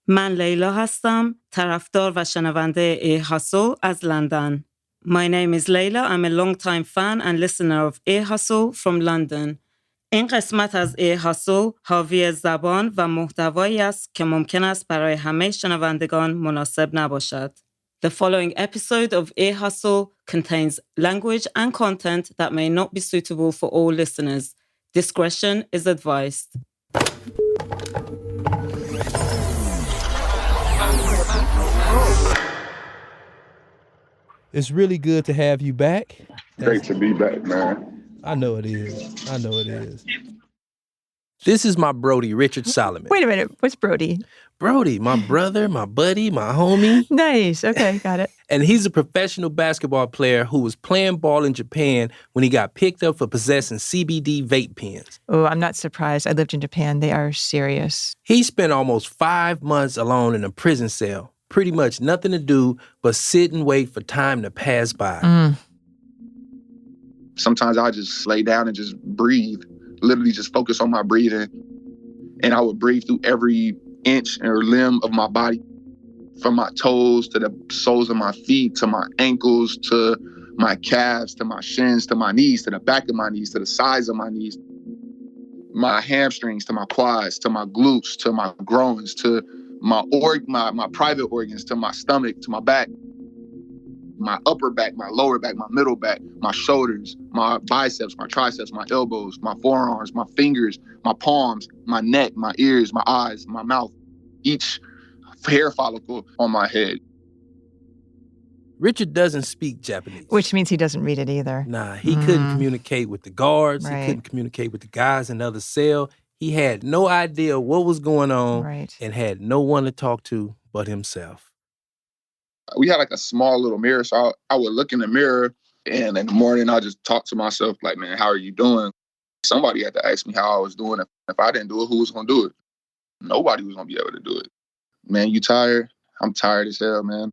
من لیلا هستم، طرفدار و شنونده A Hustle از لندن. My name is Layla. I'm a long-time fan and listener of A Hustle from London. این قسمت از A Hustle حاوی زبان و محتوایی است که ممکن است برای همه شنوندگان مناسب نباشد. The following episode of A Hustle contains language and content that may not be suitable for all listeners. Discretion is advised. It's really good to have you back. Great to be back, man. I know it is. This is my Brody, Richard Solomon. Wait a minute. What's Brody? Brody, my brother, my buddy, my homie. Nice. Okay, got it. And he's a professional basketball player who was playing ball in Japan when he got picked up for possessing CBD vape pens. Oh, I'm not surprised. I lived in Japan. They are serious. He spent almost 5 months alone in a prison cell. Pretty much nothing to do but sit and wait for time to pass by. Sometimes I just lay down and just breathe, literally just focus on my breathing. And I would breathe through every inch or limb of my body, from my toes to the soles of my feet, to my ankles, to my calves, to my shins, to my knees, to the back of my knees, to the sides of my knees, my hamstrings, to my quads, to my glutes, to my groins, to my private organs, to my stomach, to my back, my upper back, my lower back, my middle back, my shoulders, my biceps, my triceps, my elbows, my forearms, my fingers, my palms, my neck, my ears, my eyes, my mouth, each hair follicle on my head. Richard doesn't speak Japanese. Which means he doesn't read it either. Nah, he couldn't communicate with the guards. Right. He couldn't communicate with the guys in the other cell. He had no idea what was going on and had no one to talk to but himself. We had like a small little mirror, so I would look in the mirror, and in the morning I just talk to myself like, man, how are you doing? Somebody had to ask me how I was doing. If I didn't do it, who was going to do it? Nobody was going to be able to do it. Man, you tired? I'm tired as hell, man.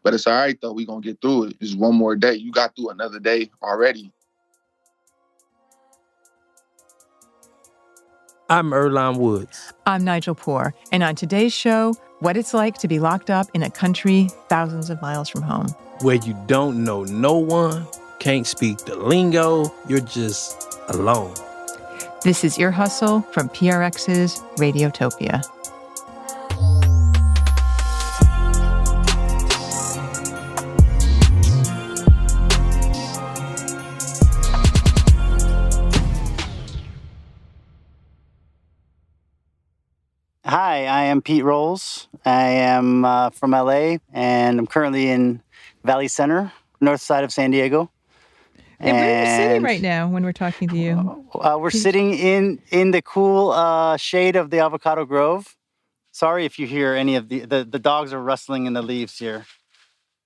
But it's all right, though. We're going to get through it. It's one more day. You got through another day already. I'm Earlonne Woods. I'm Nigel Poor. And on today's show, what it's like to be locked up in a country thousands of miles from home. Where you don't know no one, can't speak the lingo, you're just alone. This is Ear Hustle from PRX's Radiotopia. Hi, I am Pete Rolls. I am from LA, and I'm currently in Valley Center, north side of San Diego. And where are you sitting right now when we're talking to you? We're sitting in the cool shade of the avocado grove. Sorry if you hear any of the dogs are rustling in the leaves here.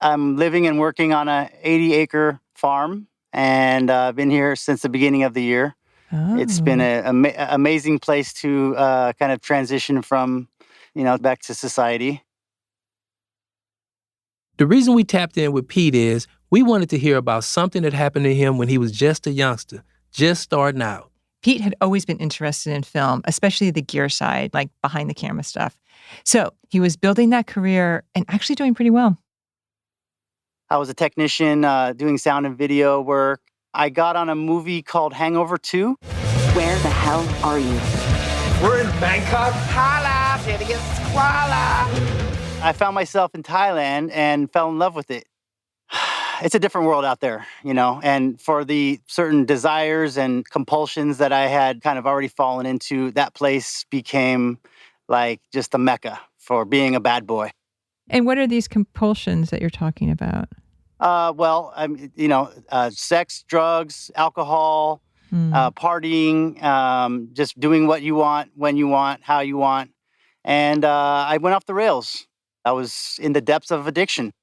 I'm living and working on a 80-acre farm, and I've been here since the beginning of the year. Oh. It's been an amazing place to kind of transition from, back to society. The reason we tapped in with Pete is we wanted to hear about something that happened to him when he was just a youngster, just starting out. Pete had always been interested in film, especially the gear side, like behind the camera stuff. So he was building that career and actually doing pretty well. I was a technician doing sound and video work. I got on a movie called Hangover 2. Where the hell are you? We're in Bangkok. Holla, idiot squala. I found myself in Thailand and fell in love with it. It's a different world out there, and for the certain desires and compulsions that I had kind of already fallen into, that place became like just a mecca for being a bad boy. And what are these compulsions that you're talking about? Sex, drugs, alcohol, partying, just doing what you want, when you want, how you want. And I went off the rails. I was in the depths of addiction.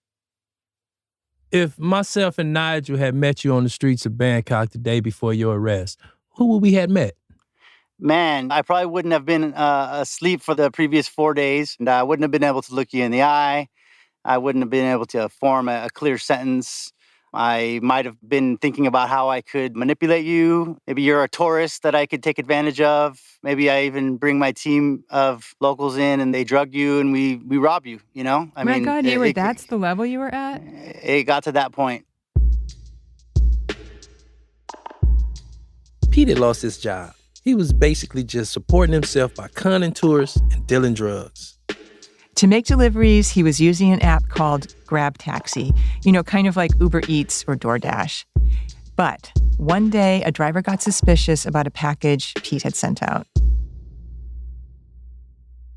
If myself and Nigel had met you on the streets of Bangkok the day before your arrest, who would we have met? Man, I probably wouldn't have been asleep for the previous 4 days, and I wouldn't have been able to look you in the eye. I wouldn't have been able to form a clear sentence. I might have been thinking about how I could manipulate you. Maybe you're a tourist that I could take advantage of. Maybe I even bring my team of locals in and they drug you and we rob you, you know? My God, that's the level you were at? It got to that point. Pete had lost his job. He was basically just supporting himself by conning tourists and dealing drugs. To make deliveries, he was using an app called Grab Taxi, kind of like Uber Eats or DoorDash. But one day, a driver got suspicious about a package Pete had sent out.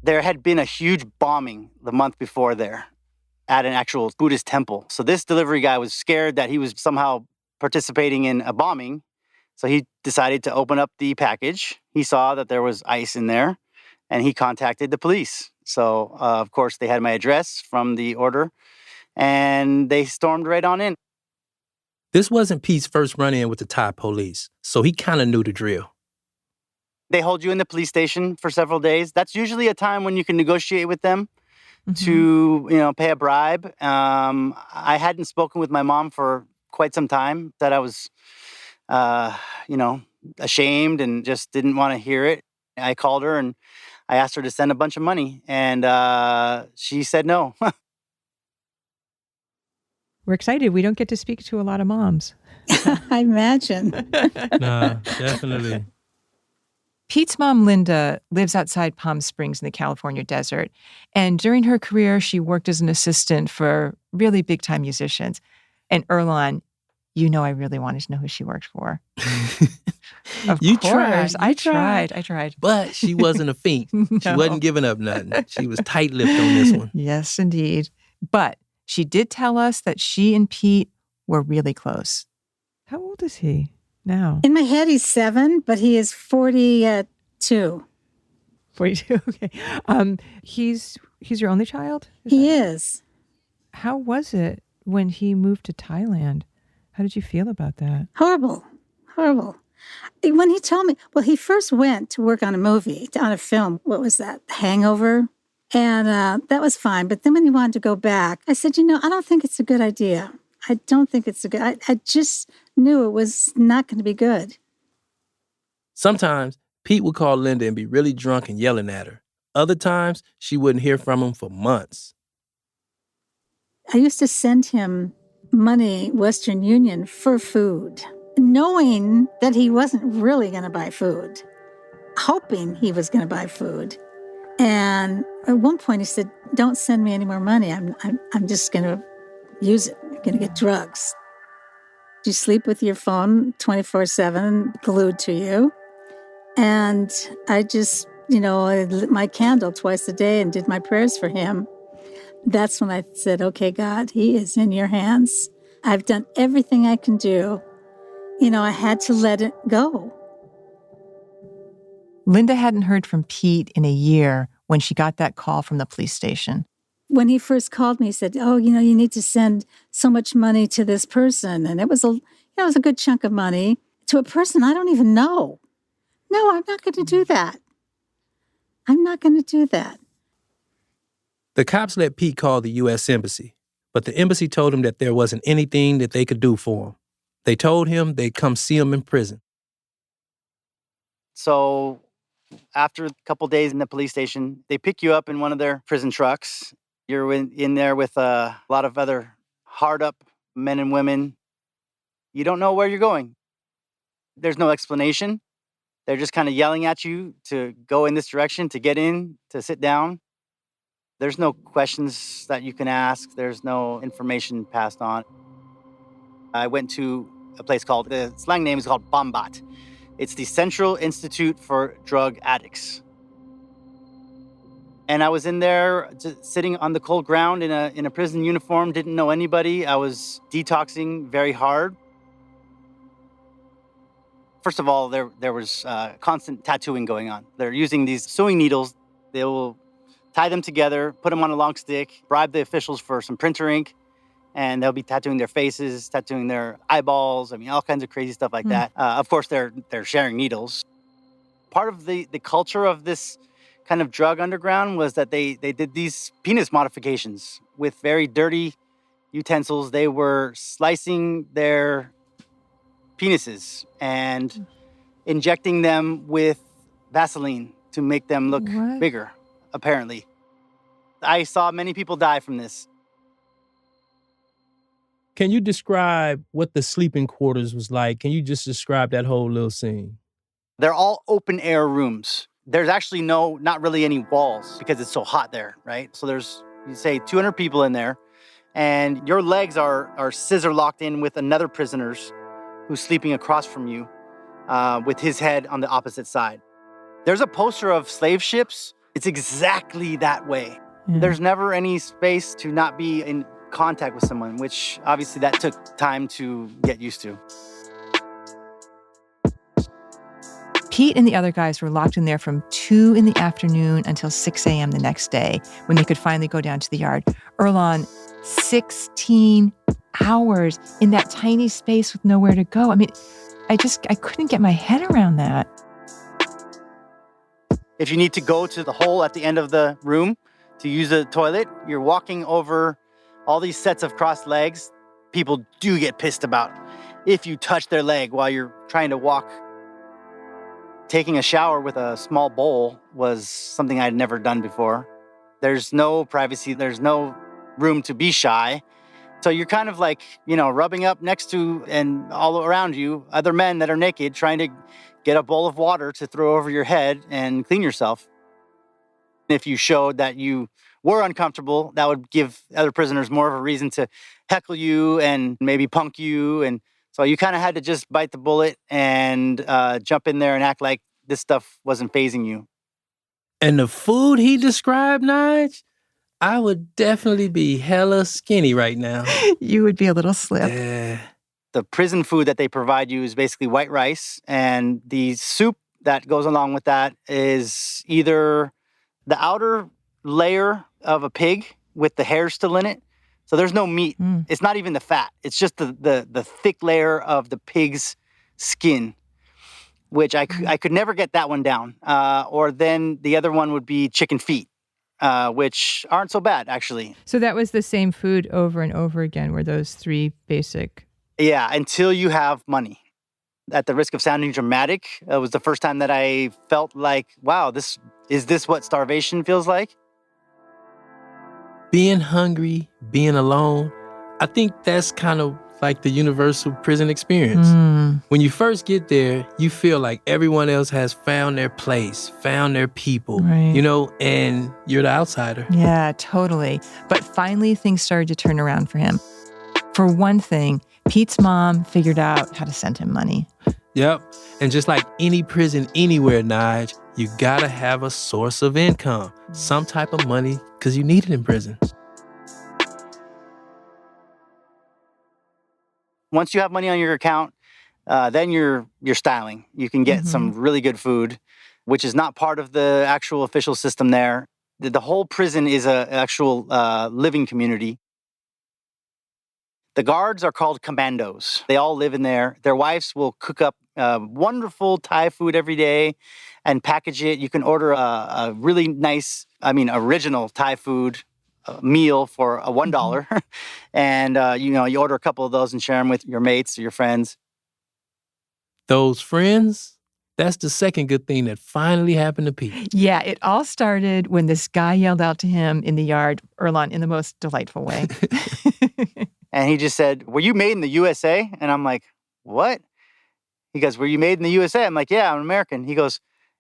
There had been a huge bombing the month before there at an actual Buddhist temple. So this delivery guy was scared that he was somehow participating in a bombing. So he decided to open up the package. He saw that there was ice in there, and he contacted the police. So, of course, they had my address from the order, and they stormed right on in. This wasn't Pete's first run-in with the Thai police, so he kind of knew the drill. They hold you in the police station for several days. That's usually a time when you can negotiate with them to, pay a bribe. I hadn't spoken with my mom for quite some time, that I was, ashamed and just didn't want to hear it. I called her and I asked her to send a bunch of money, and she said no. We're excited. We don't get to speak to a lot of moms. I imagine. No, definitely. Pete's mom, Linda, lives outside Palm Springs in the California desert. And during her career, she worked as an assistant for really big-time musicians. And Earlonne, I really wanted to know who she worked for. Of course. I tried. But she wasn't a fiend. No. She wasn't giving up nothing. She was tight-lipped on this one. Yes, indeed. But she did tell us that she and Pete were really close. How old is he now? In my head, he's 7, but he is 42. 42, okay. He's your only child? He is. How was it when he moved to Thailand? How did you feel about that? Horrible. When he told me, he first went to work on a film. What was that? Hangover. And that was fine. But then when he wanted to go back, I said, I don't think it's a good idea. I don't think it's a good, I just knew it was not going to be good. Sometimes Pete would call Linda and be really drunk and yelling at her. Other times, she wouldn't hear from him for months. I used to send him money, Western Union, for food, knowing that he wasn't really going to buy food, hoping he was going to buy food. And at one point he said, "Don't send me any more money. I'm just going to use it. I'm going to get drugs." You sleep with your phone 24/7 glued to you. And I just, I lit my candle twice a day and did my prayers for him. That's when I said, "Okay, God, he is in your hands. I've done everything I can do." I had to let it go. Linda hadn't heard from Pete in a year when she got that call from the police station. When he first called me, he said, "Oh, you need to send so much money to this person." And it was a good chunk of money to a person I don't even know. No, I'm not going to do that. I'm not going to do that. The cops let Pete call the U.S. Embassy, but the embassy told him that there wasn't anything that they could do for him. They told him they'd come see him in prison. So after a couple days in the police station, they pick you up in one of their prison trucks. You're in there with a lot of other hard-up men and women. You don't know where you're going. There's no explanation. They're just kind of yelling at you to go in this direction, to get in, to sit down. There's no questions that you can ask. There's no information passed on. I went to a place called, the slang name is called Bombat. It's the Central Institute for Drug Addicts. And I was in there just sitting on the cold ground in a prison uniform, didn't know anybody. I was detoxing very hard. First of all, there was constant tattooing going on. They're using these sewing needles. They will tie them together, put them on a long stick, bribe the officials for some printer ink, and they'll be tattooing their faces, tattooing their eyeballs. All kinds of crazy stuff like that. Of course, they're sharing needles. Part of the culture of this kind of drug underground was that they did these penis modifications with very dirty utensils. They were slicing their penises and injecting them with Vaseline to make them look bigger, apparently. I saw many people die from this. Can you describe what the sleeping quarters was like? Can you just describe that whole little scene? They're all open air rooms. There's actually not really any walls because it's so hot there, right? So there's, you say 200 people in there, and your legs are scissor locked in with another prisoner's who's sleeping across from you with his head on the opposite side. There's a poster of slave ships. It's exactly that way. Yeah. There's never any space to not be in contact with someone, which obviously that took time to get used to. Pete and the other guys were locked in there from 2 in the afternoon until 6 a.m. the next day when they could finally go down to the yard. Earlonne, 16 hours in that tiny space with nowhere to go. I mean, I couldn't get my head around that. If you need to go to the hole at the end of the room to use the toilet, you're walking over all these sets of crossed legs. People do get pissed about if you touch their leg while you're trying to walk. Taking a shower with a small bowl was something I'd never done before. There's no privacy. There's no room to be shy. So you're kind of like, rubbing up next to and all around you, other men that are naked, trying to get a bowl of water to throw over your head and clean yourself. If you showed that you were uncomfortable, that would give other prisoners more of a reason to heckle you and maybe punk you. And so you kind of had to just bite the bullet and jump in there and act like this stuff wasn't fazing you. And the food he described, Nige, I would definitely be hella skinny right now. You would be a little slip. Yeah. The prison food that they provide you is basically white rice, and the soup that goes along with that is either the outer layer of a pig with the hair still in it. So there's no meat. It's not even the fat. It's just the thick layer of the pig's skin, which I could never get that one down. Or then the other one would be chicken feet, which aren't so bad, actually. So that was the same food over and over again, were those 3 basic... Yeah, until you have money. At the risk of sounding dramatic, it was the first time that I felt like, wow, is this what starvation feels like? Being hungry, being alone, I think that's kind of like the universal prison experience. When you first get there, you feel like everyone else has found their place, found their people, right. And you're the outsider. Yeah, totally. But finally, things started to turn around for him. For one thing, Pete's mom figured out how to send him money. Yep. And just like any prison anywhere, Nige, you gotta have a source of income, some type of money, because you need it in prison. Once you have money on your account, then you're styling. You can get some really good food, which is not part of the actual official system there. The whole prison is an actual living community. The guards are called commandos. They all live in there. Their wives will cook up wonderful Thai food every day and package it. You can order a really nice, original Thai food meal for $1. And, you order a couple of those and share them with your mates or your friends. Those friends, that's the second good thing that finally happened to Pete. Yeah, it all started when this guy yelled out to him in the yard, Earlonne, in the most delightful way. And he just said, "Were you made in the USA?" And I'm like, "What?" He goes, "Were you made in the USA?" I'm like, "Yeah, I'm American." He goes,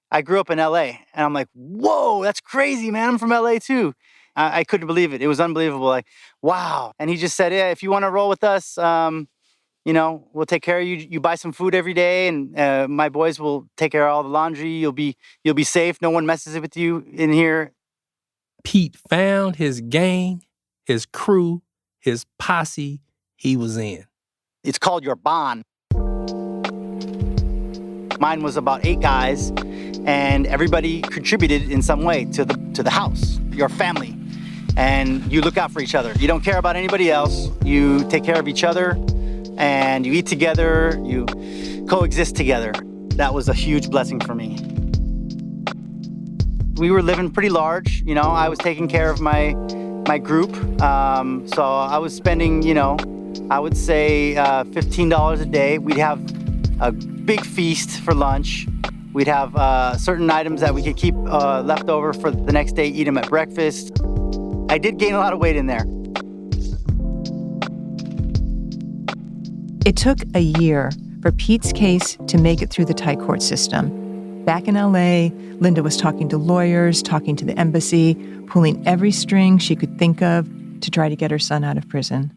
"I grew up in LA." And I'm like, "Whoa, that's crazy, man. I'm from LA too." I couldn't believe it. It was unbelievable. Like, wow. And he just said, "Yeah, if you want to roll with us, we'll take care of you. You buy some food every day, and my boys will take care of all the laundry. You'll be safe. No one messes with you in here." Pete found his gang, his crew, his posse he was in. It's called your bond. Mine was about 8 guys, and everybody contributed in some way to the house, your family. And you look out for each other. You don't care about anybody else. You take care of each other, and you eat together, you coexist together. That was a huge blessing for me. We were living pretty large. I was taking care of my my group. So I was spending, I would say $15 a day. We'd have a big feast for lunch. We'd have certain items that we could keep left over for the next day, eat them at breakfast. I did gain a lot of weight in there. It took a year for Pete's case to make it through the Thai court system. Back in LA, Linda was talking to lawyers, talking to the embassy, pulling every string she could think of to try to get her son out of prison.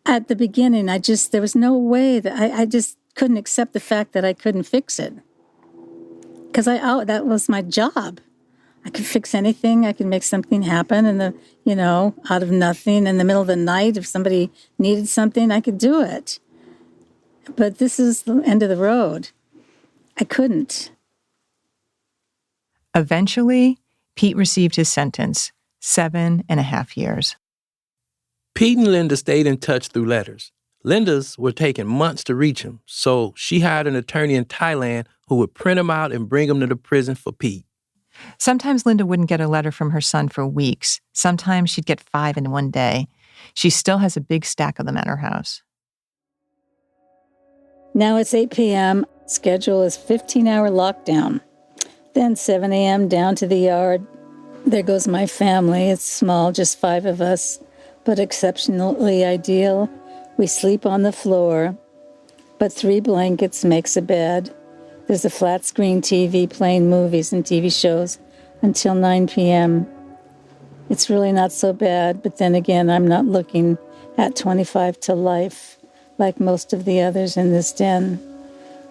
At the beginning, there was no way that I just couldn't accept the fact that I couldn't fix it. Because that was my job. I could fix anything. I could make something happen out of nothing. In the middle of the night, if somebody needed something, I could do it. But this is the end of the road. I couldn't. Eventually, Pete received his sentence, 7.5 years. Pete and Linda stayed in touch through letters. Linda's were taking months to reach him, so she hired an attorney in Thailand who would print them out and bring them to the prison for Pete. Sometimes Linda wouldn't get a letter from her son for weeks. Sometimes she'd get 5 in one day. She still has a big stack of them at her house. Now it's 8 p.m. Schedule is 15-hour lockdown. Then 7 a.m. down to the yard. There goes my family. It's small, just 5 of us, but exceptionally ideal. We sleep on the floor, but 3 blankets makes a bed. There's a flat screen TV playing movies and TV shows until 9 p.m. It's really not so bad, but then again, I'm not looking at 25 to life like most of the others in this den.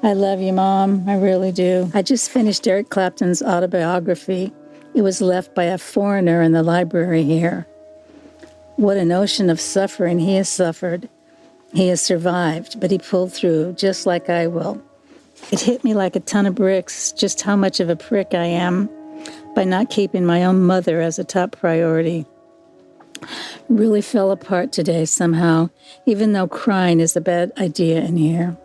I love you, Mom. I really do. I just finished Eric Clapton's autobiography. It was left by a foreigner in the library here. What an ocean of suffering he has suffered. He has survived, but he pulled through just like I will. It hit me like a ton of bricks, just how much of a prick I am by not keeping my own mother as a top priority. Really fell apart today somehow, even though crying is a bad idea in here.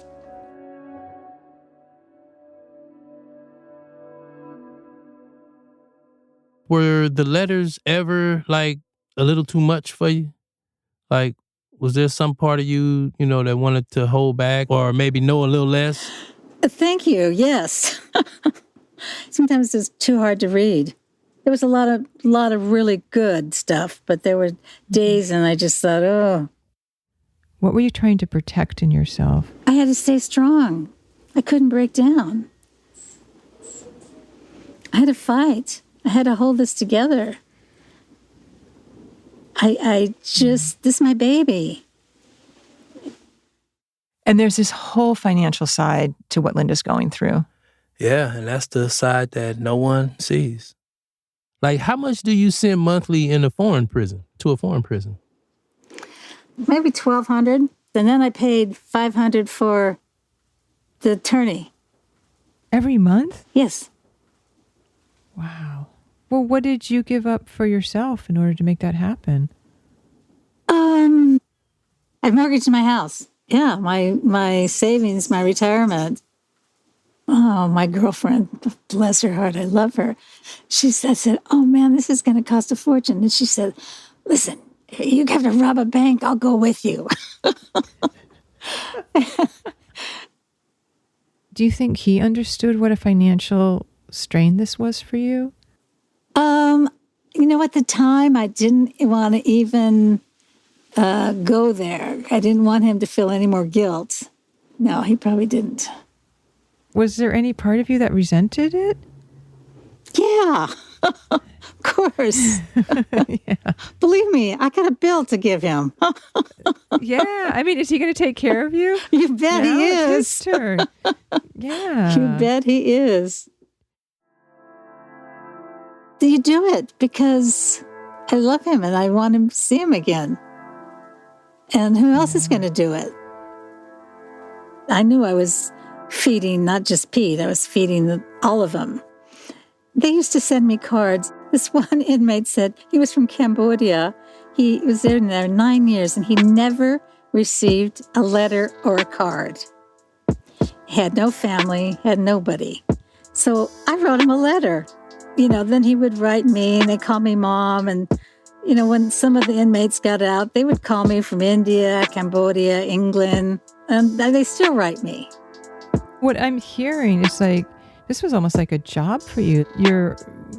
Were the letters ever, a little too much for you? Was there some part of you, that wanted to hold back or maybe know a little less? Thank you, yes. Sometimes it's too hard to read. There was a lot of really good stuff, but there were days and I just thought, oh. What were you trying to protect in yourself? I had to stay strong. I couldn't break down. I had to fight. I had to hold this together. This is my baby. And there's this whole financial side to what Linda's going through. Yeah, and that's the side that no one sees. How much do you send monthly to a foreign prison? Maybe $1,200. And then I paid $500 for the attorney. Every month? Yes. Wow. Well, what did you give up for yourself in order to make that happen? I mortgaged my house. Yeah, my savings, my retirement. Oh, my girlfriend, bless her heart, I love her. I said, oh man, this is going to cost a fortune. And she said, listen, you have to rob a bank, I'll go with you. Do you think he understood what a financial strain this was for you? At the time, I didn't want to even go there. I didn't want him to feel any more guilt. No, he probably didn't. Was there any part of you that resented it? Yeah, of course. Yeah. Believe me, I got a bill to give him. Yeah, I mean, is he going to take care of you? You bet he is. It's his turn. Yeah. You bet he is. You do it because I love him and I want him to see him again. And who else is going to do it? I knew I was feeding not just Pete, I was feeding all of them. They used to send me cards. This one inmate said he was from Cambodia. He was there 9 years and he never received a letter or a card. He had no family, had nobody. So I wrote him a letter. Then he would write me and they call me mom. And, when some of the inmates got out, they would call me from India, Cambodia, England, and they still write me. What I'm hearing is like, this was almost like a job for you. You're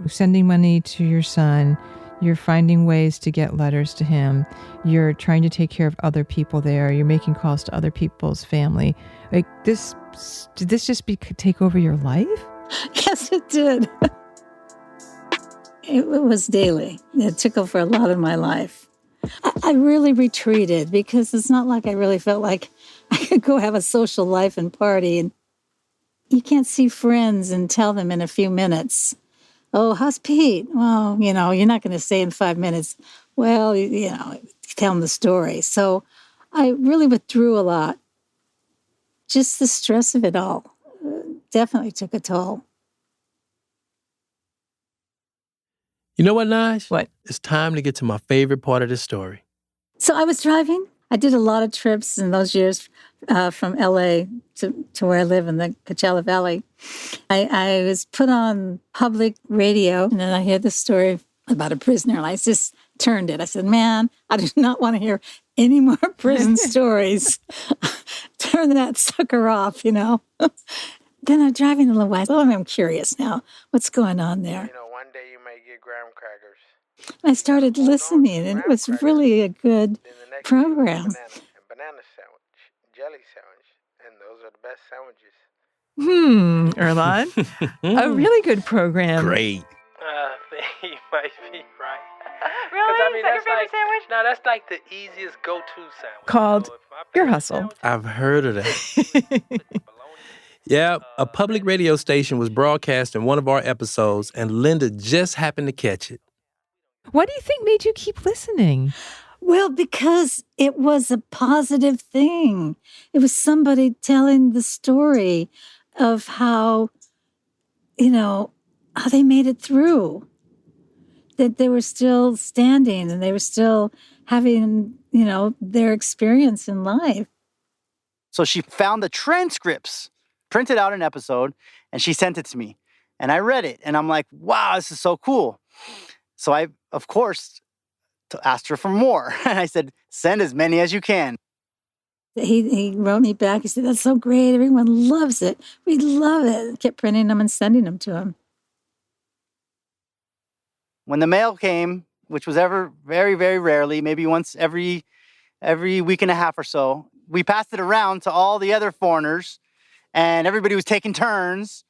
sending money to your son. You're finding ways to get letters to him. You're trying to take care of other people there. You're making calls to other people's family. Like this, did this just take over your life? Yes, it did. It was daily. It took over a lot of my life. I really retreated because it's not like I really felt like I could go have a social life and party. And you can't see friends and tell them in a few minutes, oh, how's Pete? Well, you're not going to say in 5 minutes, well, tell them the story. So I really withdrew a lot. Just the stress of it all definitely took a toll. You know what, Naj? What? It's time to get to my favorite part of this story. So I was driving. I did a lot of trips in those years from L.A. to where I live in the Coachella Valley. I was put on public radio, and then I heard this story about a prisoner, and I just turned it. I said, man, I do not want to hear any more prison stories. Turn that sucker off, Then I'm driving a little while. Oh, I'm curious now. What's going on there? One day you may get graham crackers. I started listening, and it was really a good program. Banana sandwich, jelly sandwich, and those are the best sandwiches. Erlan. A really good program. Great. You might be right. Really? Is that your favorite sandwich? No, that's like the easiest go-to sandwich. Called Ear Hustle. I've heard of that. Yeah, a public radio station was broadcasting one of our episodes, and Linda just happened to catch it. What do you think made you keep listening? Well, because it was a positive thing. It was somebody telling the story of how they made it through. That they were still standing and they were still having, their experience in life. So she found the transcripts, printed out an episode, and she sent it to me. And I read it, and I'm like, wow, this is so cool. So I, of course, asked her for more. And I said, send as many as you can. He wrote me back. He said, that's so great. Everyone loves it. We love it. Kept printing them and sending them to him. When the mail came, which was ever very, very rarely, maybe once every week and a half or so, we passed it around to all the other foreigners, and everybody was taking turns,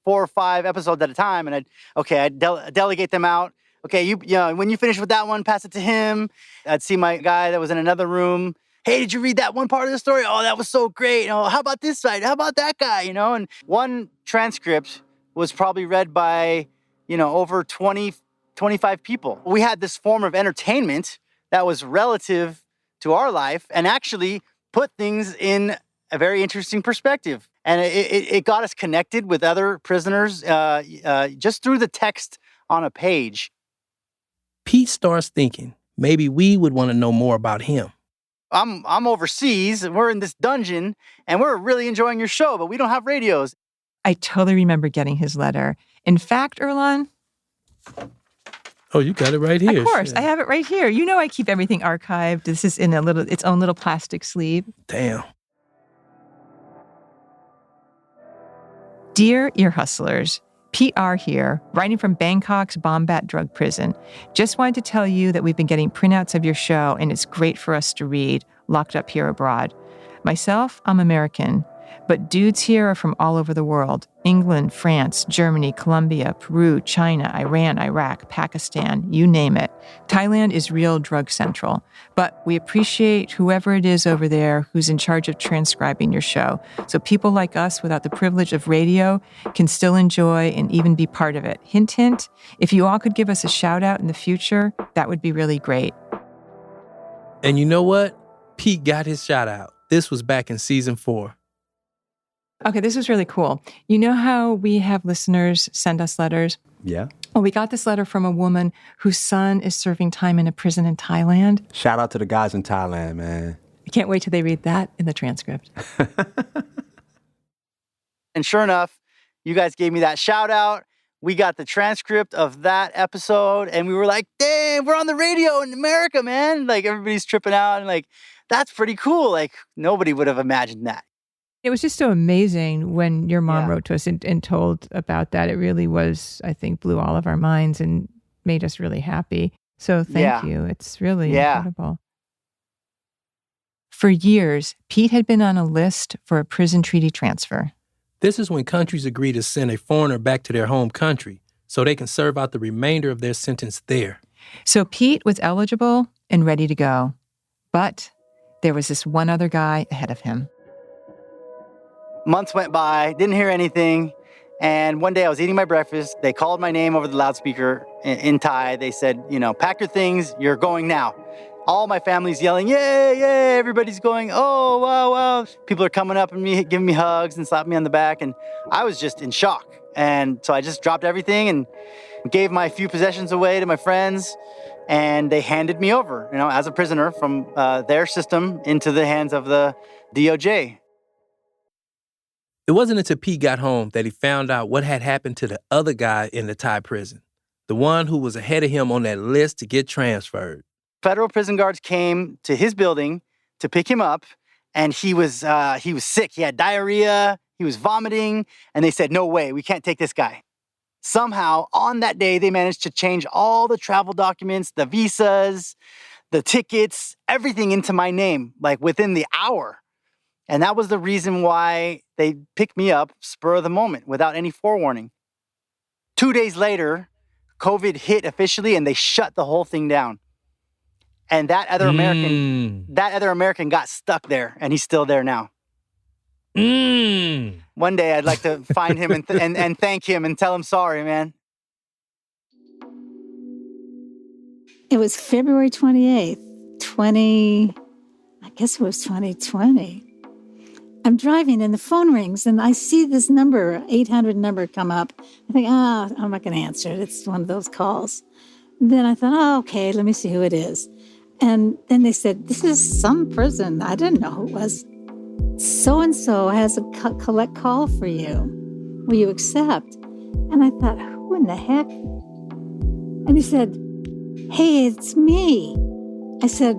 4 or 5 episodes at a time. And I'd delegate them out. Okay, when you finish with that one, pass it to him. I'd see my guy that was in another room. Hey, did you read that one part of the story? Oh, that was so great. Oh, how about this side? How about that guy? And one transcript was probably read by, over 20, 25 people. We had this form of entertainment that was relative to our life and actually put things in a very interesting perspective. And it got us connected with other prisoners just through the text on a page. Pete starts thinking maybe we would want to know more about him. I'm overseas, and we're in this dungeon, and we're really enjoying your show, but we don't have radios. I totally remember getting his letter. In fact, Erlan. Oh, you got it right here. Of course, I have it right here. I keep everything archived. This is in its own little plastic sleeve. Damn. Dear Ear Hustlers, Pete R. here, writing from Bangkok's Bombat drug prison. Just wanted to tell you that we've been getting printouts of your show, and it's great for us to read, locked up here abroad. Myself, I'm American, but dudes here are from all over the world. England, France, Germany, Colombia, Peru, China, Iran, Iraq, Pakistan, you name it. Thailand is real drug central. But we appreciate whoever it is over there who's in charge of transcribing your show, so people like us without the privilege of radio can still enjoy and even be part of it. Hint, hint, if you all could give us a shout out in the future, that would be really great. And you know what? Pete got his shout out. This was back in season 4. Okay, this was really cool. You know how we have listeners send us letters? Yeah. Well, we got this letter from a woman whose son is serving time in a prison in Thailand. Shout out to the guys in Thailand, man. I can't wait till they read that in the transcript. And sure enough, you guys gave me that shout out. we got the transcript of that episode and we were like, damn, we're on the radio in America, man. Like everybody's tripping out and like, that's pretty cool. Like nobody would have imagined that. It was just so amazing when your mom Yeah. wrote to us and told about that. It really was, I think, blew all of our minds and made us really happy. So thank you. It's really incredible. For years, Pete had been on a list for a prison treaty transfer. This is when countries agree to send a foreigner back to their home country so they can serve out the remainder of their sentence there. So Pete was eligible and ready to go. But there was this one other guy ahead of him. Months went by, didn't hear anything. And one day I was eating my breakfast. They called my name over the loudspeaker in Thai. They said, pack your things, you're going now. All my family's yelling, yay, yay, everybody's going, oh, wow, wow. People are coming up and giving me hugs and slapping me on the back. And I was just in shock. And so I just dropped everything and gave my few possessions away to my friends. And they handed me over, as a prisoner from their system into the hands of the DOJ. It wasn't until Pete got home that he found out what had happened to the other guy in the Thai prison, the one who was ahead of him on that list to get transferred. Federal prison guards came to his building to pick him up, and he was sick. He had diarrhea, he was vomiting, and they said, no way, we can't take this guy. Somehow, on that day, they managed to change all the travel documents, the visas, the tickets, everything into my name, like within the hour. And that was the reason why they picked me up spur of the moment without any forewarning. 2 days later, COVID hit officially and they shut the whole thing down. And that other American got stuck there and he's still there now. One day I'd like to find him and thank him and tell him sorry, man. It was February 28th, 2020. I'm driving and the phone rings and I see this number, 800 number come up. I think, I'm not going to answer it. It's one of those calls. Then I thought, okay, let me see who it is. And then they said, this is some prison. I didn't know who it was. So-and-so has a collect call for you. Will you accept? And I thought, who in the heck? And he said, hey, it's me. I said,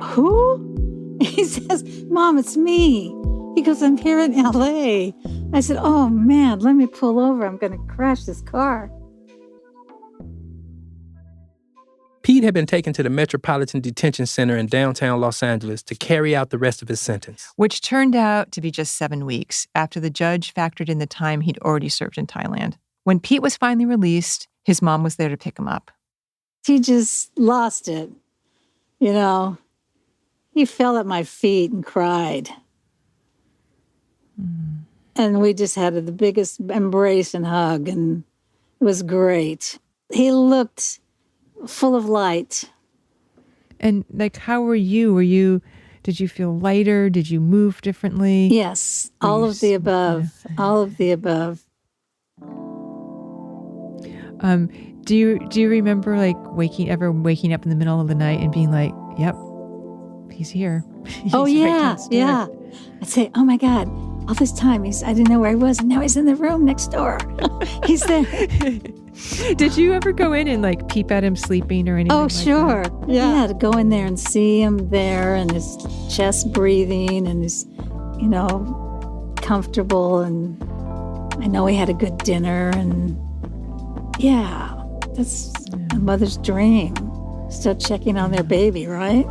who? He says, Mom, it's me. He goes, I'm here in LA. I said, oh man, let me pull over. I'm going to crash this car. Pete had been taken to the Metropolitan Detention Center in downtown Los Angeles to carry out the rest of his sentence. Which turned out to be just 7 weeks after the judge factored in the time he'd already served in Thailand. When Pete was finally released, his mom was there to pick him up. He just lost it. He fell at my feet and cried. And we just had the biggest embrace and hug, and it was great. He looked full of light. And how were you? Did you feel lighter? Did you move differently? Yes, all of the above. All of the above. Do you remember waking up in the middle of the night and being like, yep, he's here. He's yeah. I'd say, oh my God, all this time I didn't know where he was, and now he's in the room next door. He's there. Did you ever go in and peep at him sleeping or anything? Oh, like sure. That? Yeah, to go in there and see him there and his chest breathing and his, comfortable. And I know he had a good dinner. And yeah, that's a mother's dream. Still checking on their baby, right?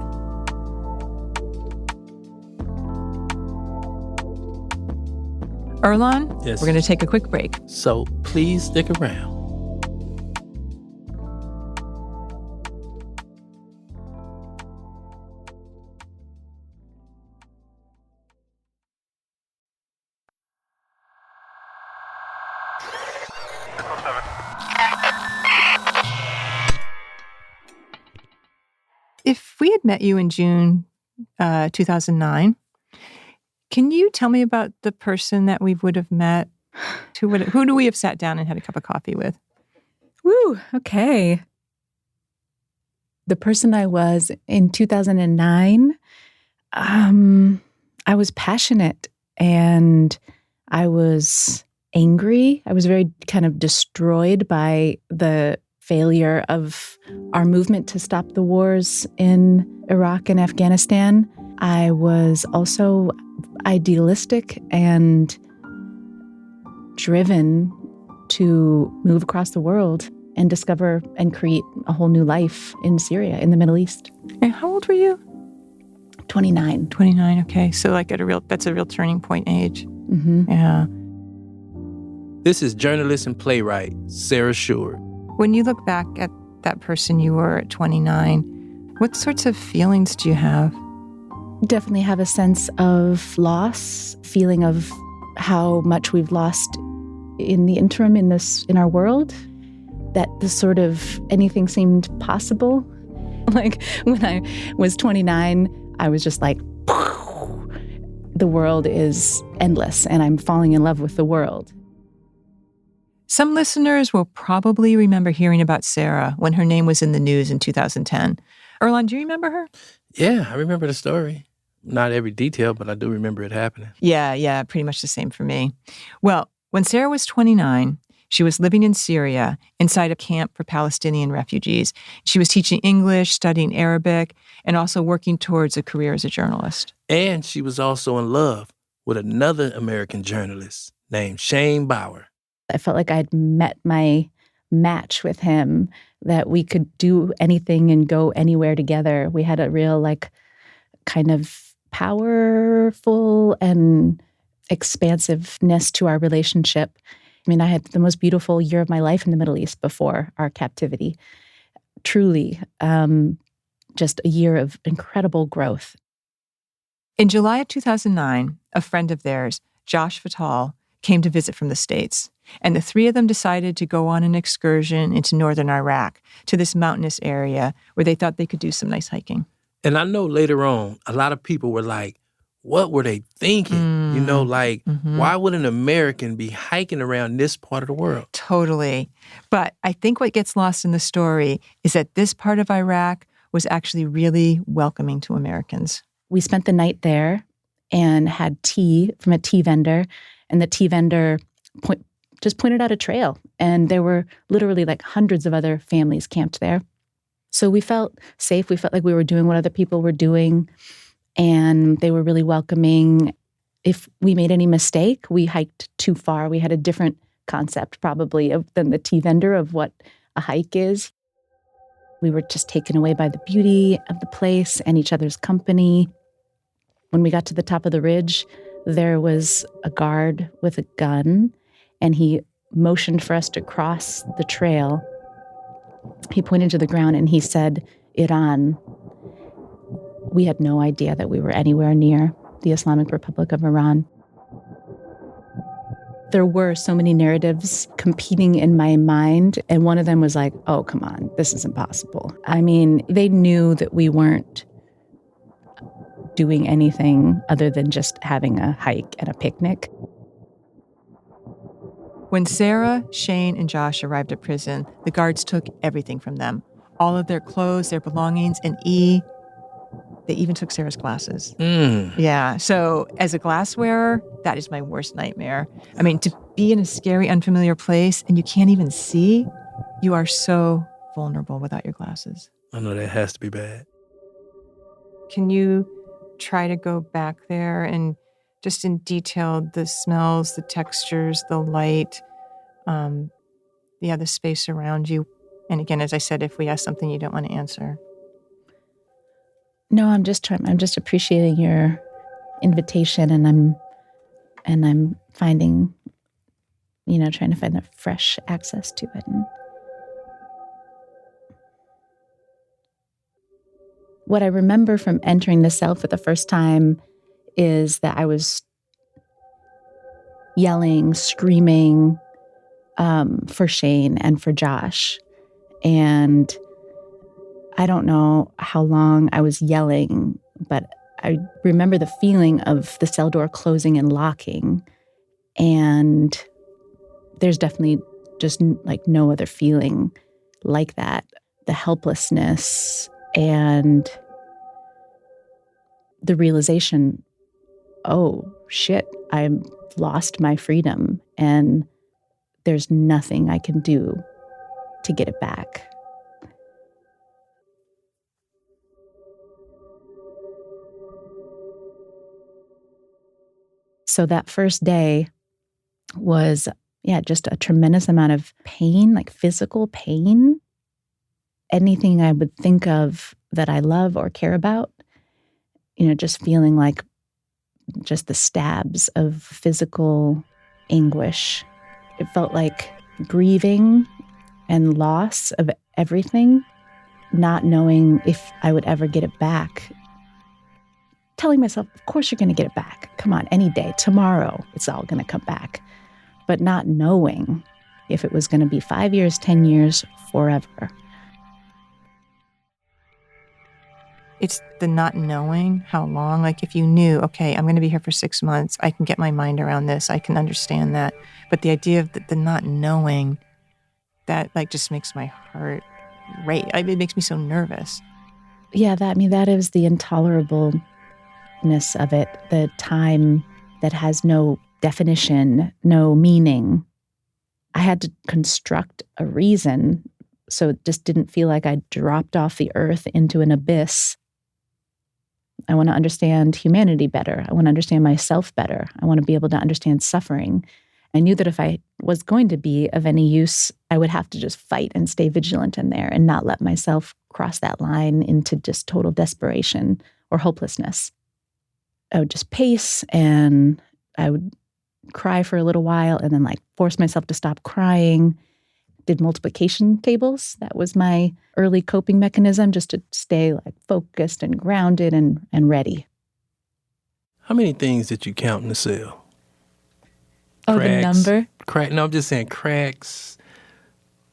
Erlon, yes. We're going to take a quick break. So please stick around. If we had met you in June 2009, can you tell me about the person that we would have met? Who do we have sat down and had a cup of coffee with? Woo, okay. The person I was in 2009, I was passionate and I was angry. I was very kind of destroyed by the failure of our movement to stop the wars in Iraq and Afghanistan. I was also idealistic and driven to move across the world and discover and create a whole new life in Syria, in the Middle East. And how old were you? 29. 29, okay. So like that's a real turning point age. Mm-hmm. Yeah. This is journalist and playwright Sarah Shore. When you look back at that person you were at 29, what sorts of feelings do you have? Definitely have a sense of loss, feeling of how much we've lost in the interim in our world, that the sort of anything seemed possible. Like when I was 29, I was just like, the world is endless and I'm falling in love with the world. Some listeners will probably remember hearing about Sarah when her name was in the news in 2010. Earlonne, do you remember her? Yeah, I remember the story. Not every detail, but I do remember it happening. Yeah, pretty much the same for me. Well, when Sarah was 29, she was living in Syria inside a camp for Palestinian refugees. She was teaching English, studying Arabic, and also working towards a career as a journalist. And she was also in love with another American journalist named Shane Bauer. I felt like I'd met my match with him, that we could do anything and go anywhere together. We had a real kind of powerful and expansiveness to our relationship. I mean, I had the most beautiful year of my life in the Middle East before our captivity. Truly, just a year of incredible growth. In July of 2009, a friend of theirs, Josh Fatal, came to visit from the States, and the three of them decided to go on an excursion into northern Iraq to this mountainous area where they thought they could do some nice hiking. And I know later on, a lot of people were like, what were they thinking? Why would an American be hiking around this part of the world? Totally. But I think what gets lost in the story is that this part of Iraq was actually really welcoming to Americans. We spent the night there and had tea from a tea vendor, and the tea vendor just pointed out a trail, and there were literally hundreds of other families camped there. So we felt safe. We felt like we were doing what other people were doing, and they were really welcoming. If we made any mistake, we hiked too far. We had a different concept probably than the tea vendor of what a hike is. We were just taken away by the beauty of the place and each other's company. When we got to the top of the ridge, there was a guard with a gun, and he motioned for us to cross the trail. He pointed to the ground and he said, Iran. We had no idea that we were anywhere near the Islamic Republic of Iran. There were so many narratives competing in my mind, and one of them was like, oh, come on, this is impossible. I mean, they knew that we weren't doing anything other than just having a hike and a picnic. When Sarah, Shane, and Josh arrived at prison, the guards took everything from them. All of their clothes, their belongings, and they even took Sarah's glasses. Yeah, so as a glass wearer, that is my worst nightmare. I mean, to be in a scary, unfamiliar place and you can't even see, you are so vulnerable without your glasses. I know that has to be bad. Can you try to go back there and just in detail, the smells, the textures, the light, the space around you? And again, as I said, if we ask something you don't want to answer. No, I'm just appreciating your invitation, and I'm finding, trying to find the fresh access to it. And what I remember from entering the cell for the first time is that I was yelling, screaming for Shane and for Josh. And I don't know how long I was yelling, but I remember the feeling of the cell door closing and locking. And there's definitely just no other feeling like that. The helplessness and the realization, oh, shit, I've lost my freedom and there's nothing I can do to get it back. So that first day was, just a tremendous amount of pain, like physical pain. Anything I would think of that I love or care about, just feeling like just the stabs of physical anguish. It felt like grieving and loss of everything, not knowing if I would ever get it back. Telling myself, of course you're going to get it back. Come on, any day, tomorrow, it's all going to come back. But not knowing if it was going to be 5 years, 10 years, forever. It's the not knowing how long. Like if you knew, okay, I'm going to be here for 6 months, I can get my mind around this, I can understand that. But the idea of the not knowing, that like just makes my heart race. It makes me so nervous. Yeah, that is the intolerableness of it. The time that has no definition, no meaning. I had to construct a reason so it just didn't feel like I dropped off the earth into an abyss. I want to understand humanity better. I want to understand myself better. I want to be able to understand suffering. I knew that if I was going to be of any use, I would have to just fight and stay vigilant in there and not let myself cross that line into just total desperation or hopelessness. I would just pace and I would cry for a little while and then like force myself to stop crying. Did multiplication tables. That was my early coping mechanism, just to stay like focused and grounded and ready. How many things did you count in the cell? Oh, cracks, the number? No, I'm just saying cracks,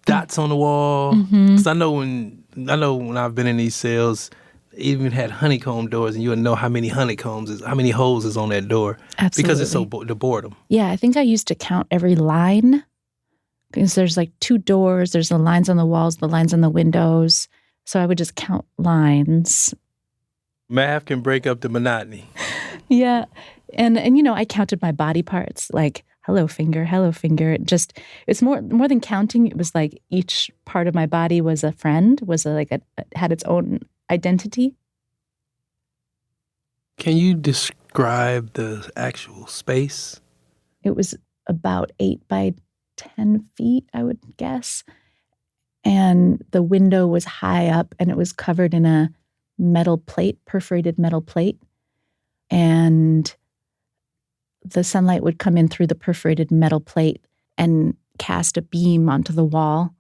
dots on the wall. Mm-hmm. 'Cause I know when I've been in these cells, they even had honeycomb doors, and you would know how many how many holes is on that door. Absolutely. Because it's so the boredom. Yeah, I think I used to count every line. Because there's like 2 doors, there's the lines on the walls, the lines on the windows. So I would just count lines. Math can break up the monotony. Yeah. And I counted my body parts, like hello finger. It's more than counting. It was like each part of my body was a friend, had its own identity. Can you describe the actual space? It was about 8 by 10 feet, I would guess. And the window was high up and it was covered in a metal plate, perforated metal plate. And the sunlight would come in through the perforated metal plate and cast a beam onto the wall,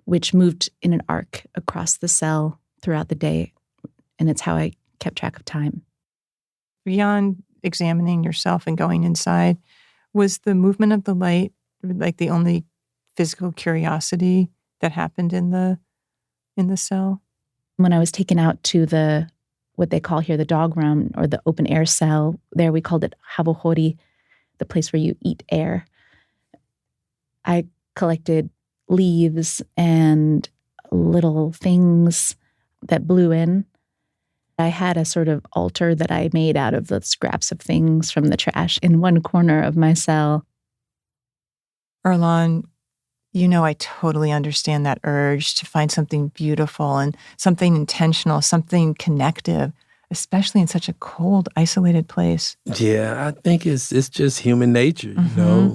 which moved in an arc across the cell throughout the day. And it's how I kept track of time. Beyond examining yourself and going inside, was the movement of the light like the only physical curiosity that happened in the cell? When I was taken out to what they call here the dog room or the open air cell, there we called it habohori, the place where you eat air. I collected leaves and little things that blew in. I had a sort of altar that I made out of the scraps of things from the trash in one corner of my cell. Earlonne, I totally understand that urge to find something beautiful and something intentional, something connective, especially in such a cold, isolated place. Yeah, I think it's just human nature,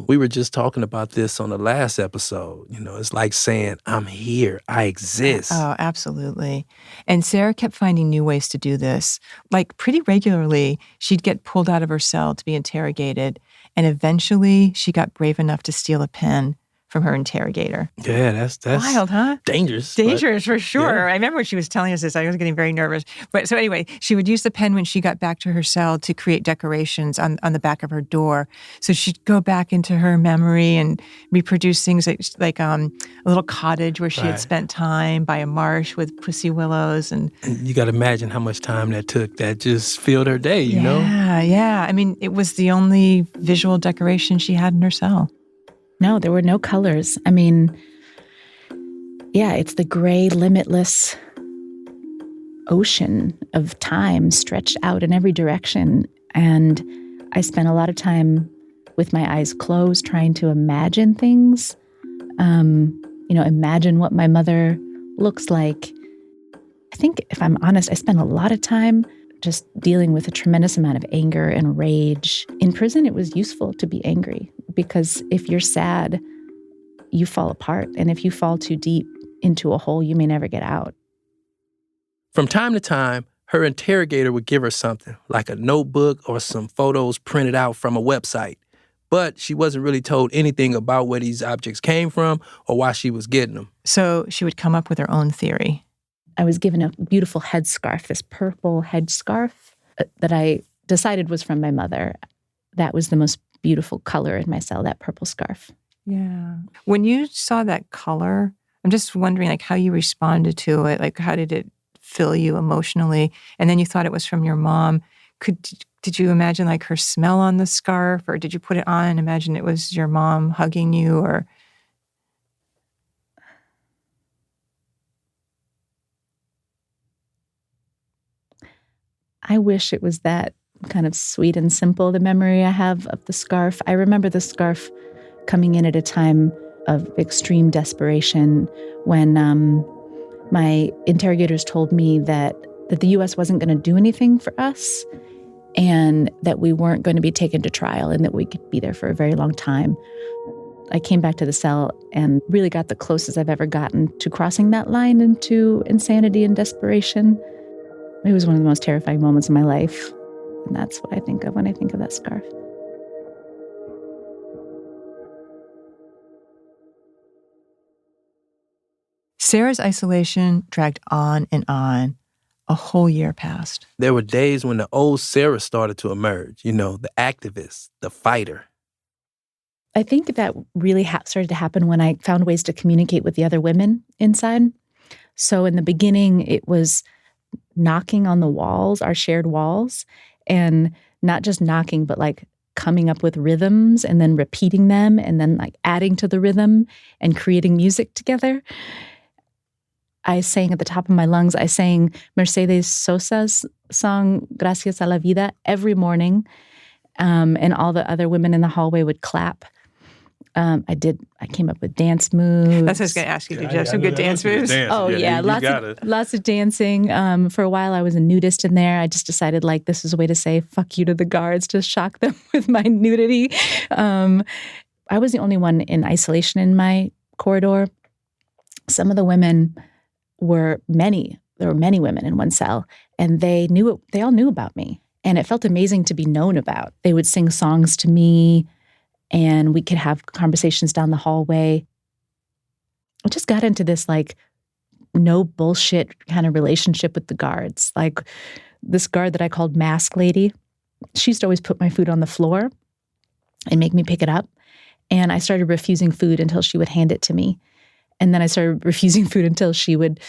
We were just talking about this on the last episode. It's like saying, I'm here, I exist. Oh, absolutely. And Sarah kept finding new ways to do this. Like pretty regularly, she'd get pulled out of her cell to be interrogated. And eventually, she got brave enough to steal a pen from her interrogator. Yeah, that's wild, huh? Dangerous. Dangerous for sure. Yeah. I remember when she was telling us this, I was getting very nervous. But so anyway, she would use the pen when she got back to her cell to create decorations on the back of her door. So she'd go back into her memory and reproduce things like a little cottage where she had spent time by a marsh with pussy willows. And you got to imagine how much time that took. That just filled her day, you know? Yeah. I mean, it was the only visual decoration she had in her cell. No, there were no colors. I mean, it's the gray, limitless ocean of time stretched out in every direction. And I spent a lot of time with my eyes closed trying to imagine things. Imagine what my mother looks like. I think, if I'm honest, I spent a lot of time just dealing with a tremendous amount of anger and rage. In prison, it was useful to be angry because if you're sad, you fall apart. And if you fall too deep into a hole, you may never get out. From time to time, her interrogator would give her something, like a notebook or some photos printed out from a website. But she wasn't really told anything about where these objects came from or why she was getting them. So she would come up with her own theory. I was given a beautiful headscarf, this purple headscarf that I decided was from my mother. That was the most beautiful color in my cell, that purple scarf. Yeah. When you saw that color, I'm just wondering how you responded to it. How did it fill you emotionally? And then you thought it was from your mom. Did you imagine her smell on the scarf, or did you put it on and imagine it was your mom hugging you? Or I wish it was that kind of sweet and simple, the memory I have of the scarf. I remember the scarf coming in at a time of extreme desperation when my interrogators told me that the U.S. wasn't going to do anything for us and that we weren't going to be taken to trial and that we could be there for a very long time. I came back to the cell and really got the closest I've ever gotten to crossing that line into insanity and desperation. It was one of the most terrifying moments of my life. And that's what I think of when I think of that scarf. Sarah's isolation dragged on and on. A whole year passed. There were days when the old Sarah started to emerge, the activist, the fighter. I think that really started to happen when I found ways to communicate with the other women inside. So in the beginning, it was knocking on the walls, our shared walls, and not just knocking, but coming up with rhythms and then repeating them and then adding to the rhythm and creating music together. I sang at the top of my lungs. I sang Mercedes Sosa's song, Gracias a la Vida, every morning. And all the other women in the hallway would clap. I came up with dance moves. That's what I was going to ask you. Did you have some good dance moves? Oh, yeah. Lots of dancing. For a while, I was a nudist in there. I just decided, this is a way to say fuck you to the guards, to shock them with my nudity. I was the only one in isolation in my corridor. Some of the women there were many women in one cell, and they all knew about me. And it felt amazing to be known about. They would sing songs to me, and we could have conversations down the hallway. I just got into this no bullshit kind of relationship with the guards. This guard that I called Mask Lady, she used to always put my food on the floor and make me pick it up. And I started refusing food until she would hand it to me. And then I started refusing food until she would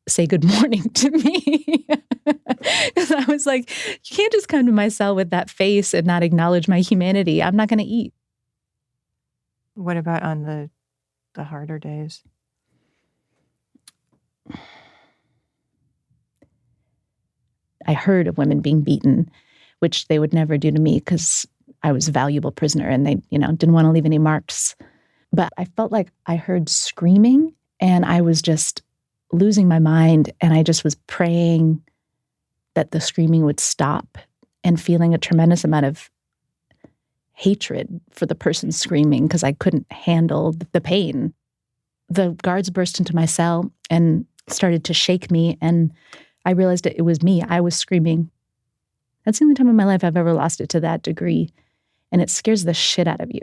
say good morning to me. Because I was you can't just come to my cell with that face and not acknowledge my humanity. I'm not going to eat. What about on the harder days? I heard of women being beaten, which they would never do to me because I was a valuable prisoner and they, didn't want to leave any marks. But I felt like I heard screaming and I was just losing my mind. And I just was praying that the screaming would stop and feeling a tremendous amount of hatred for the person screaming because I couldn't handle the pain. The guards burst into my cell and started to shake me. And I realized that it was me. I was screaming. That's the only time in my life I've ever lost it to that degree. And it scares the shit out of you.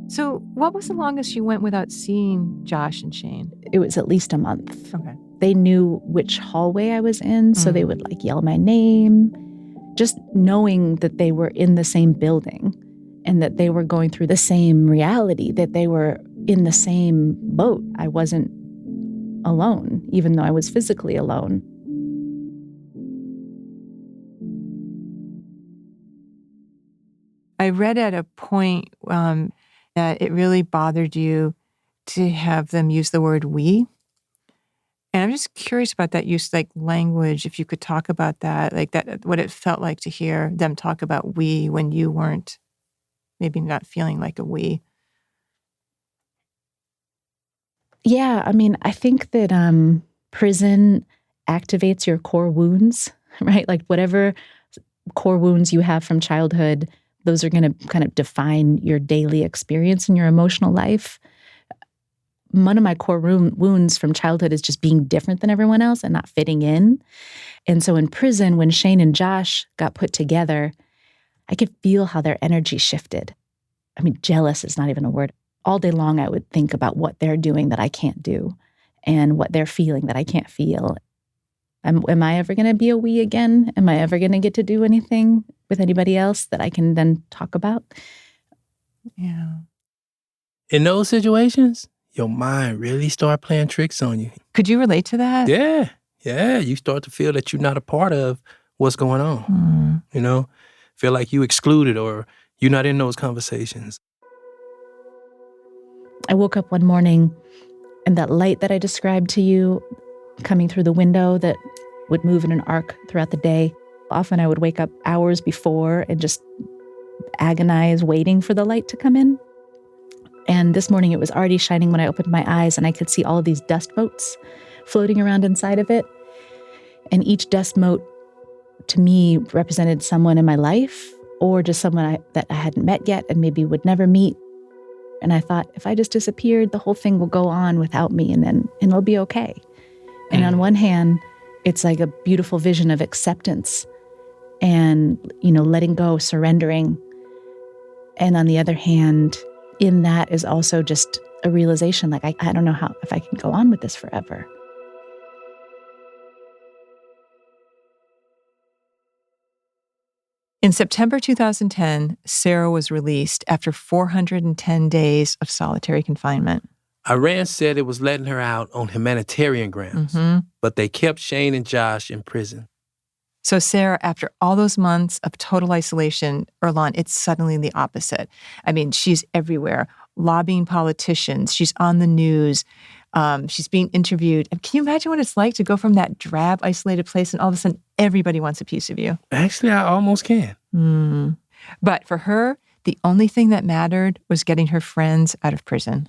So what was the longest you went without seeing Josh and Shane? It was at least a month. Okay. They knew which hallway I was in, so they would yell my name. Just knowing that they were in the same building and that they were going through the same reality, that they were in the same boat. I wasn't alone, even though I was physically alone. I read at a point that it really bothered you to have them use the word we. And I'm just curious about that use, like language, if you could talk about that, like that, what it felt like to hear them talk about we when you weren't maybe not feeling like a we. Yeah, I mean, I think that prison activates your core wounds, right? Like whatever core wounds you have from childhood, those are going to kind of define your daily experience in your emotional life. One of my core wounds from childhood is just being different than everyone else and not fitting in. And so in prison, when Shane and Josh got put together, I could feel how their energy shifted. I mean, jealous is not even a word. All day long, I would think about what they're doing that I can't do and what they're feeling that I can't feel. Am I ever going to be a we again? Am I ever going to get to do anything with anybody else that I can then talk about? Yeah. In those situations, your mind really start playing tricks on you. Could you relate to that? Yeah. You start to feel that you're not a part of what's going on. You know, feel like you excluded or you're not in those conversations. I woke up one morning and that light that I described to you coming through the window that would move in an arc throughout the day. Often I would wake up hours before and just agonize waiting for the light to come in. And this morning it was already shining when I opened my eyes and I could see all of these dust motes floating around inside of it. And each dust mote to me represented someone in my life or just someone that I hadn't met yet and maybe would never meet. And I thought, if I just disappeared, the whole thing will go on without me and it'll be okay. And on one hand, it's like a beautiful vision of acceptance and, letting go, surrendering. And on the other hand, in that is also just a realization, like, I don't know if I can go on with this forever. In September 2010, Sarah was released after 410 days of solitary confinement. Iran said it was letting her out on humanitarian grounds, but they kept Shane and Josh in prison. So Sarah, after all those months of total isolation, Earlonne, it's suddenly the opposite. I mean, she's everywhere, lobbying politicians. She's on the news. She's being interviewed. And can you imagine what it's like to go from that drab, isolated place and all of a sudden everybody wants a piece of you? Actually, I almost can. But for her, the only thing that mattered was getting her friends out of prison.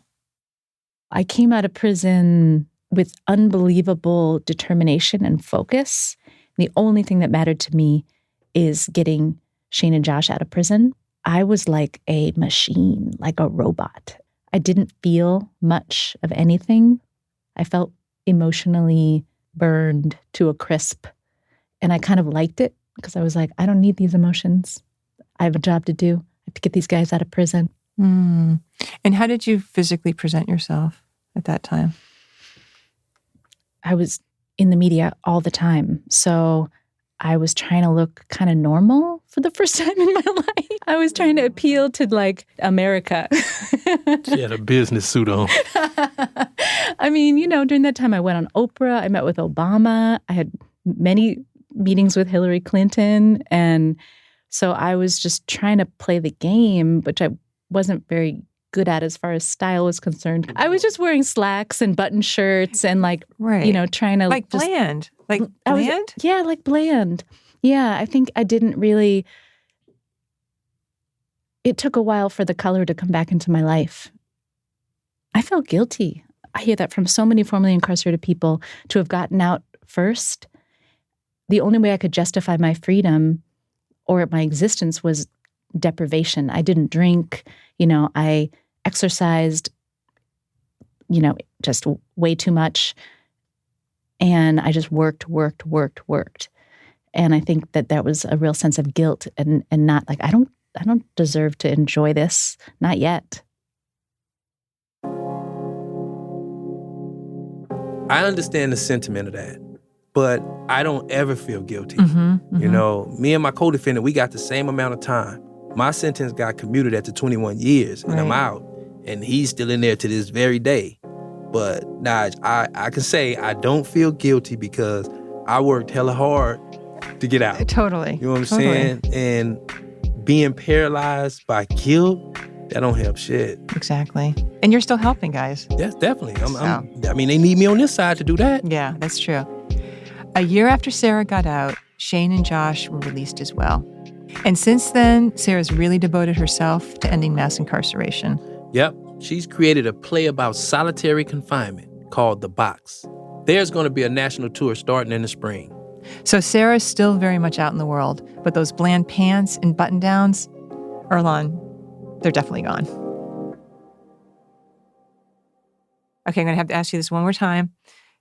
I came out of prison with unbelievable determination and focus. The only thing that mattered to me is getting Shane and Josh out of prison. I was like a machine, like a robot. I didn't feel much of anything. I felt emotionally burned to a crisp. And I kind of liked it because I was like, I don't need these emotions. I have a job to do. I have to get these guys out of prison. And how did you physically present yourself at that time? I was in the media all the time. So I was trying to look kind of normal for the first time in my life. I was trying to appeal to like America. She had a business suit on. I mean, during that time I went on Oprah. I met with Obama. I had many meetings with Hillary Clinton. And so I was just trying to play the game, which I wasn't very good at as far as style was concerned. I was just wearing slacks and button shirts and trying to like just, bland. Like bland? Like bland. Yeah, I think I didn't really. It took a while for the color to come back into my life. I felt guilty. I hear that from so many formerly incarcerated people to have gotten out first. The only way I could justify my freedom or my existence was deprivation. I didn't drink. I exercised, just way too much. And I just worked. And I think that was a real sense of guilt and not like, I don't deserve to enjoy this. Not yet. I understand the sentiment of that, but I don't ever feel guilty. Me and my co-defendant, we got the same amount of time. My sentence got commuted after 21 years, and I'm out, and he's still in there to this very day. But Naj, I can say I don't feel guilty because I worked hella hard to get out. Totally. You know what I'm saying? And being paralyzed by guilt, That don't help shit. Exactly. And you're still helping, guys. Yes, definitely. They need me on this side to do that. Yeah, that's true. A year after Sarah got out, Shane and Josh were released as well. And since then, Sarah's really devoted herself to ending mass incarceration. Yep. She's created a play about solitary confinement called The Box. There's going to be a national tour starting in the spring. So Sarah's still very much out in the world, but those bland pants and button-downs, Earlonne, they're definitely gone. Okay, I'm going to have to ask you this one more time.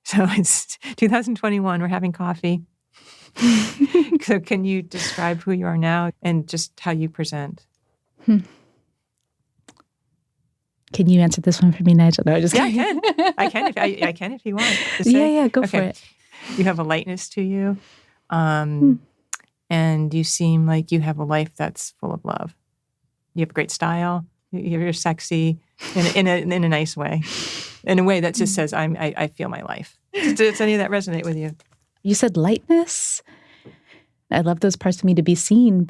So it's 2021, we're having coffee. So can you describe who you are now and just how you present? Can you answer this one for me, Nigel? No, just kidding. I can if you want. To say. Yeah, go for it. You have a lightness to you, and you seem like you have a life that's full of love. You have great style. You're sexy in a nice way, in a way that just says, I feel my life. Does any of that resonate with you? You said lightness. I love those parts of me to be seen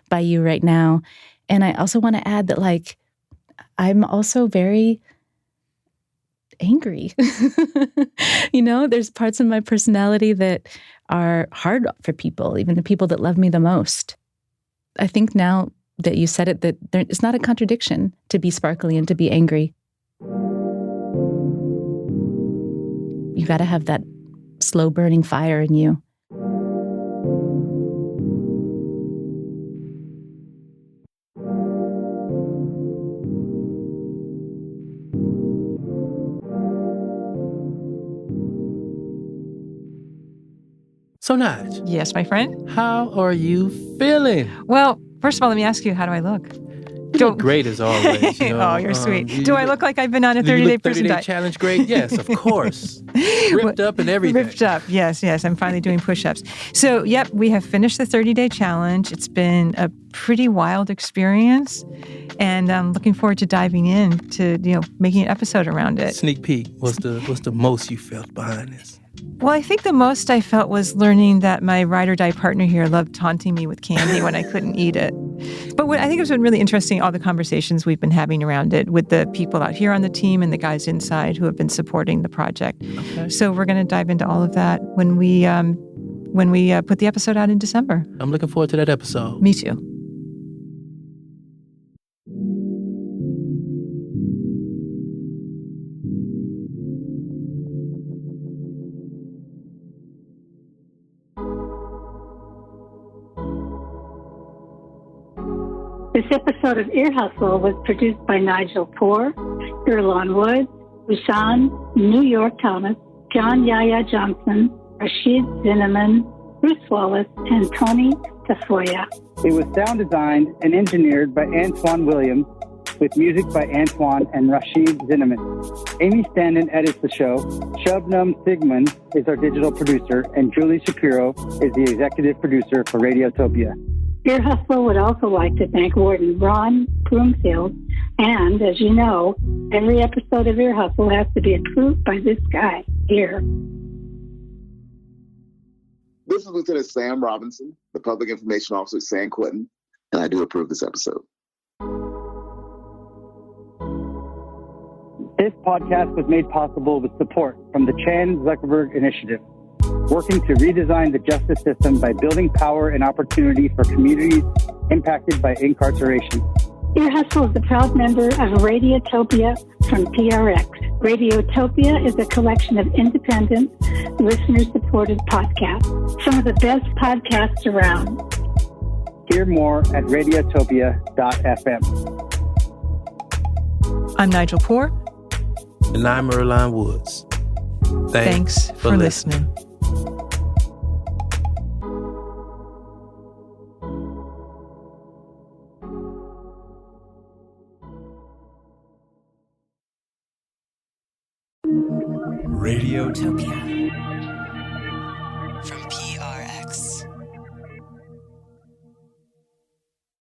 by you right now. And I also want to add that, like, I'm also very angry. There's parts of my personality that are hard for people, even the people that love me the most. I think now that you said it, that it's not a contradiction to be sparkly and to be angry. You got to have that slow burning fire in you. So, Nige. Yes, my friend? How are you feeling? Well, first of all, let me ask you, how do I look? You look great as always. Oh, you're sweet. Do I look like I've been on a 30-day prison diet? Challenge great? Yes, of course. Ripped up and everything. Ripped up, yes. I'm finally doing push-ups. So, yep, we have finished the 30-day challenge. It's been a pretty wild experience, and I'm looking forward to diving in to, making an episode around it. Sneak peek. What's the most you felt behind this? Well, I think the most I felt was learning that my ride or die partner here loved taunting me with candy when I couldn't eat it. But I think it's been really interesting, all the conversations we've been having around it with the people out here on the team and the guys inside who have been supporting the project. Okay. So we're going to dive into all of that when we put the episode out in December. I'm looking forward to that episode. Me too. This episode of Ear Hustle was produced by Nigel Poor, Earlonne Woods, Busan, New York Thomas, John Yaya Johnson, Rashid Zinneman, Bruce Wallace, and Tony Tafoya. It was sound designed and engineered by Antoine Williams, with music by Antoine and Rashid Zinneman. Amy Standen edits the show. Shubnam Sigmund is our digital producer, and Julie Shapiro is the executive producer for Radiotopia. Ear Hustle would also like to thank Warden Ron Broomfield. And, as you know, every episode of Ear Hustle has to be approved by this guy here. This is Lieutenant Sam Robinson, the Public Information Officer at San Quentin, and I do approve this episode. This podcast was made possible with support from the Chan Zuckerberg Initiative, working to redesign the justice system by building power and opportunity for communities impacted by incarceration. Ear Hustle is a proud member of Radiotopia from PRX. Radiotopia is a collection of independent, listener-supported podcasts. Some of the best podcasts around. Hear more at radiotopia.fm. I'm Nigel Poor. And I'm Earlonne Woods. Thanks for listening. Radiotopia.